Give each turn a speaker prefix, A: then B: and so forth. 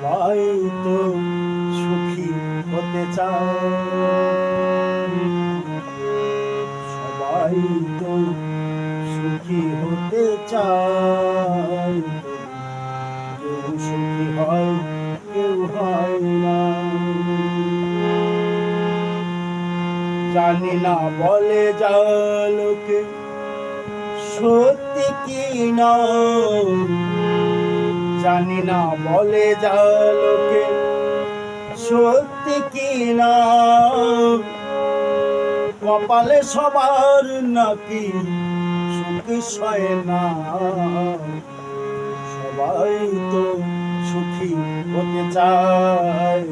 A: সবাই তো সুখী হতে চায়, সবাই তো সুখী হতে চায়, কেউ সুখী হয় কেউ হয় না। জানি না বলে যা লোকে সত্যি কি না, জানি না বলে যা লোকে সত্যি কি না, কপালে সবার নাকি সুখ সয় না। সবাই তো সুখী হতে চায়,